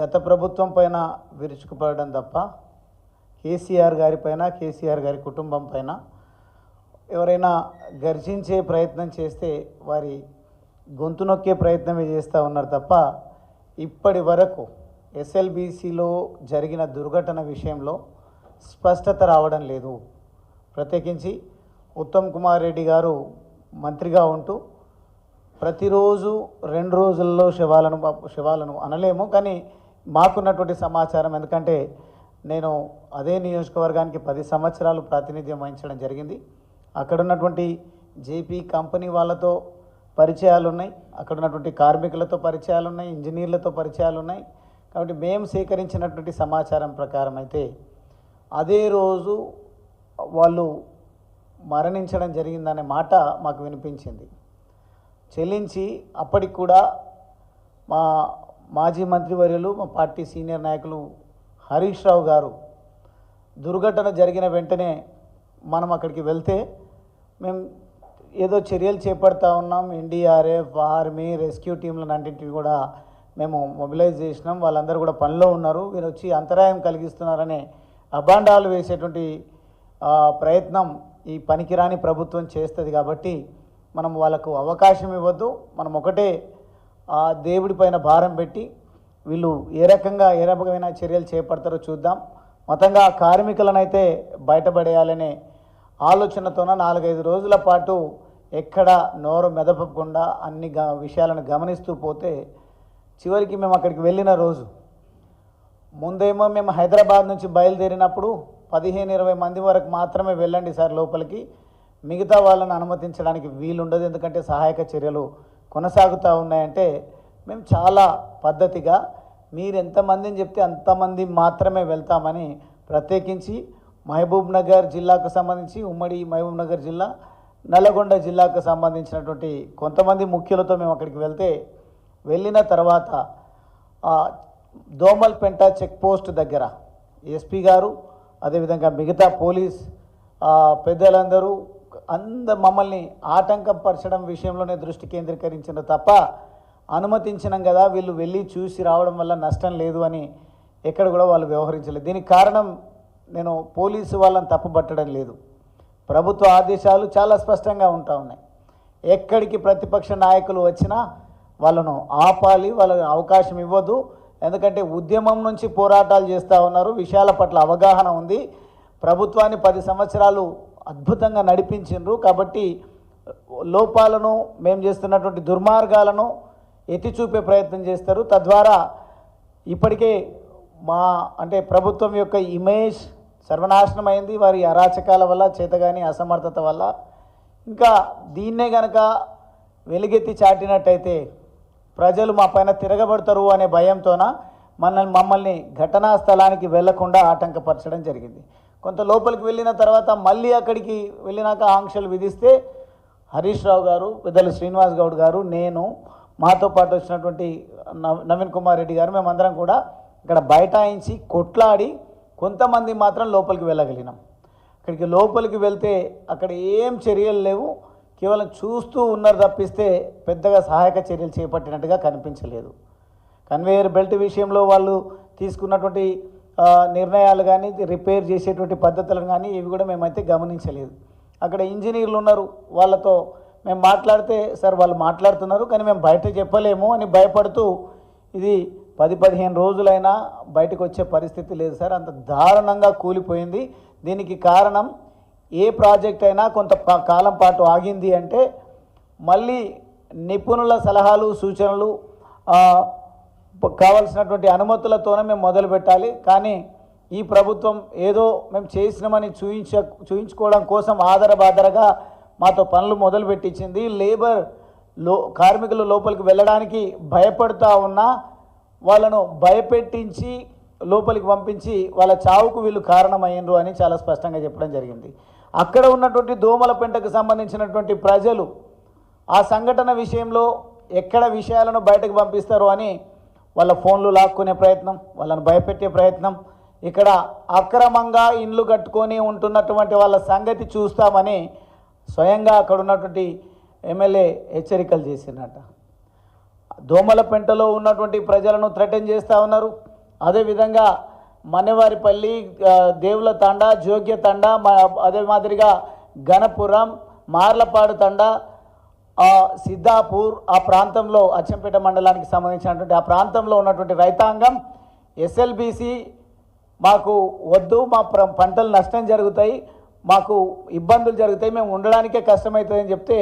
గత ప్రభుత్వం పైన విరుచుకుపడడం తప్ప కేసీఆర్ గారి పైన, కేసీఆర్ గారి కుటుంబం పైన ఎవరైనా గర్జించే ప్రయత్నం చేస్తే వారి గొంతు నొక్కే ప్రయత్నమే చేస్తూ ఉన్నారు తప్ప ఇప్పటి వరకు ఎస్ఎల్బీసీలో జరిగిన దుర్ఘటన విషయంలో స్పష్టత రావడం లేదు. ప్రత్యేకించి ఉత్తమ్ కుమార్ రెడ్డి గారు మంత్రిగా ఉంటూ ప్రతిరోజు 2 రోజుల్లో శవాలను అనలేము, కానీ మాకున్నటువంటి సమాచారం, ఎందుకంటే నేను అదే నియోజకవర్గానికి 10 సంవత్సరాలు ప్రాతినిధ్యం వహించడం జరిగింది. అక్కడ ఉన్నటువంటి జేపీ కంపెనీ వాళ్ళతో పరిచయాలు ఉన్నాయి, అక్కడ ఉన్నటువంటి కార్మికులతో పరిచయాలు ఉన్నాయి, ఇంజనీర్లతో పరిచయాలు ఉన్నాయి. కాబట్టి మేము సేకరించినటువంటి సమాచారం ప్రకారం అయితే అదే రోజు వాళ్ళు మరణించడం జరిగిందనే మాట మాకు వినిపించింది. చెల్లించి అప్పటికి కూడా మా మాజీ మంత్రివర్యులు, మా పార్టీ సీనియర్ నాయకులు హరీష్ రావు గారు దుర్ఘటన జరిగిన వెంటనే మనం అక్కడికి వెళ్తే మేము ఏదో చర్యలు చేపడతా ఉన్నాం, ఎన్డీఆర్ఎఫ్, ఆర్మీ, రెస్క్యూ టీంలను అన్నింటినీ కూడా మేము మొబిలైజ్ చేసినాం, వాళ్ళందరూ కూడా పనిలో ఉన్నారు, వీరు వచ్చి అంతరాయం కలిగిస్తున్నారనే అభాండాలు వేసేటువంటి ప్రయత్నం ఈ పనికిరాని ప్రభుత్వం చేస్తుంది. కాబట్టి మనం వాళ్ళకు అవకాశం ఇవ్వద్దు. మనం ఒకటే దేవుడి పైన భారం పెట్టి వీళ్ళు ఏ రకమైన చర్యలు చేపడతారో చూద్దాం. మొత్తంగా కార్మికులనైతే బయటపడేయాలనే ఆలోచనతోన 4-5 రోజుల పాటు ఎక్కడ నోరు మెదపకుండా అన్ని విషయాలను గమనిస్తూ పోతే చివరికి మేము అక్కడికి వెళ్ళిన రోజు ముందేమో మేము హైదరాబాద్ నుంచి బయలుదేరినప్పుడు 15-20 మంది వరకు మాత్రమే వెళ్ళండి సార్ లోపలికి, మిగతా వాళ్ళని అనుమతించడానికి వీలుండదు, ఎందుకంటే సహాయక చర్యలు కొనసాగుతూ ఉన్నాయంటే మేము చాలా పద్ధతిగా మీరు ఎంతమందిని చెప్తే అంతమంది మాత్రమే వెళ్తామని ప్రత్యేకించి మహబూబ్ నగర్ జిల్లాకు సంబంధించి, ఉమ్మడి మహబూబ్ నగర్ జిల్లా, నల్గొండ జిల్లాకు సంబంధించినటువంటి కొంతమంది ముఖ్యులతో మేము అక్కడికి వెళ్ళిన తర్వాత దోమల్పెంట చెక్ పోస్ట్ దగ్గర ఎస్పీ గారు, అదేవిధంగా మిగతా పోలీస్ పెద్దలందరూ మమ్మల్ని ఆటంకపరచడం విషయంలోనే దృష్టి కేంద్రీకరించిన తప్ప అనుమతించినాం కదా, వీళ్ళు వెళ్ళి చూసి రావడం వల్ల నష్టం లేదు అని ఎక్కడ కూడా వాళ్ళు వ్యవహరించలేదు. దీనికి కారణం నేను పోలీసు వాళ్ళని తప్పుపట్టడం లేదు, ప్రభుత్వ ఆదేశాలు చాలా స్పష్టంగా ఉంటా ఉన్నాయి. ఎక్కడికి ప్రతిపక్ష నాయకులు వచ్చినా వాళ్ళను ఆపాలి, వాళ్ళకి అవకాశం ఇవ్వద్దు. ఎందుకంటే ఉద్యమం నుంచి పోరాటాలు చేస్తూ ఉన్నారు, విషయాల పట్ల అవగాహన ఉంది, ప్రభుత్వాన్ని 10 సంవత్సరాలు అద్భుతంగా నడిపించిండ్రు. కాబట్టి లోపాలను, మేము చేస్తున్నటువంటి దుర్మార్గాలను ఎత్తి చూపే ప్రయత్నం చేస్తారు. తద్వారా ఇప్పటికే ప్రభుత్వం యొక్క ఇమేజ్ సర్వనాశనం అయింది వారి అరాచకాల వల్ల, చేతగాని అసమర్థత వల్ల. ఇంకా దీన్నే గనక వెలుగెత్తి చాటినట్టయితే ప్రజలు మా పైన తిరగబడతారు అనే భయంతోన మమ్మల్ని ఘటనా స్థలానికి వెళ్లకుండా ఆటంకపరచడం జరిగింది. కొంత లోపలికి వెళ్ళిన తర్వాత మళ్ళీ అక్కడికి వెళ్ళినాక ఆంక్షలు విధిస్తే హరీష్ రావు గారు, పెద్దలు శ్రీనివాస్ గౌడ్ గారు, నేను, మాతో పాటు వచ్చినటువంటి నవీన్ కుమార్ రెడ్డి గారు, మేమందరం కూడా ఇక్కడ బైఠాయించి కొట్లాడి కొంతమంది మాత్రం లోపలికి వెళ్ళగలిగినాం. అక్కడికి లోపలికి వెళ్తే అక్కడ ఏం చర్యలు లేవు, కేవలం చూస్తూ ఉన్నారు తప్పిస్తే పెద్దగా సహాయక చర్యలు చేపట్టినట్టుగా కనిపించలేదు. కన్వేయర్ బెల్ట్ విషయంలో వాళ్ళు తీసుకున్నటువంటి నిర్ణయాలు కానీ, రిపేర్ చేసేటువంటి పద్ధతులను కానీ ఇవి కూడా మేమైతే గమనించలేదు. అక్కడ ఇంజనీర్లు ఉన్నారు, వాళ్ళతో మేము మాట్లాడితే సార్ వాళ్ళు మాట్లాడుతున్నారు కానీ మేము బయట చెప్పలేము అని భయపడుతూ ఇది 10-15 రోజులైనా బయటకు వచ్చే పరిస్థితి లేదు సార్, అంత దారుణంగా కూలిపోయింది. దీనికి కారణం ఏ ప్రాజెక్ట్ అయినా కొంత కాలం పాటు ఆగింది అంటే మళ్ళీ నిపుణుల సలహాలు, సూచనలు, కావాల్సినటువంటి అనుమతులతోనే మేము మొదలు పెట్టాలి. కానీ ఈ ప్రభుత్వం ఏదో మేము చేసినామని చూయించుకోవడం కోసం ఆదరబాదరగా మాతో పనులు మొదలు పెట్టించింది. కార్మికులు లోపలికి వెళ్ళడానికి భయపడుతూ ఉన్నా వాళ్ళను భయపెట్టించి లోపలికి పంపించి వాళ్ళ చావుకు వీళ్ళు కారణమయ్యిండ్రు అని చాలా స్పష్టంగా చెప్పడం జరిగింది. అక్కడ ఉన్నటువంటి దోమలపెంటకు సంబంధించినటువంటి ప్రజలు ఆ సంఘటన విషయంలో ఎక్కడ విషయాలను బయటకు పంపిస్తారు అని వాళ్ళ ఫోన్లు లాక్కునే ప్రయత్నం, వాళ్ళను భయపెట్టే ప్రయత్నం, ఇక్కడ అక్రమంగా ఇండ్లు కట్టుకొని ఉంటున్నటువంటి వాళ్ళ సంగతి చూస్తామని స్వయంగా అక్కడ ఉన్నటువంటి ఎమ్మెల్యే హెచ్చరికలు చేసినట్ట. దోమలపెంటలో ఉన్నటువంటి ప్రజలను థ్రెటన్ చేస్తూ ఉన్నారు. అదేవిధంగా మన్నెవారిపల్లి, దేవుల తండా, జోగ్య తండా, అదే మాదిరిగా గణపురం, మార్లపాడు తండా, సిద్ధాపూర్, ఆ ప్రాంతంలో అచ్చంపేట మండలానికి సంబంధించినటువంటి ఆ ప్రాంతంలో ఉన్నటువంటి రైతాంగం ఎస్ఎల్బీసీ మాకు వద్దు, మా పంటలు నష్టం జరుగుతాయి, మాకు ఇబ్బందులు జరుగుతాయి, మేము ఉండడానికే కష్టమవుతుందని చెప్తే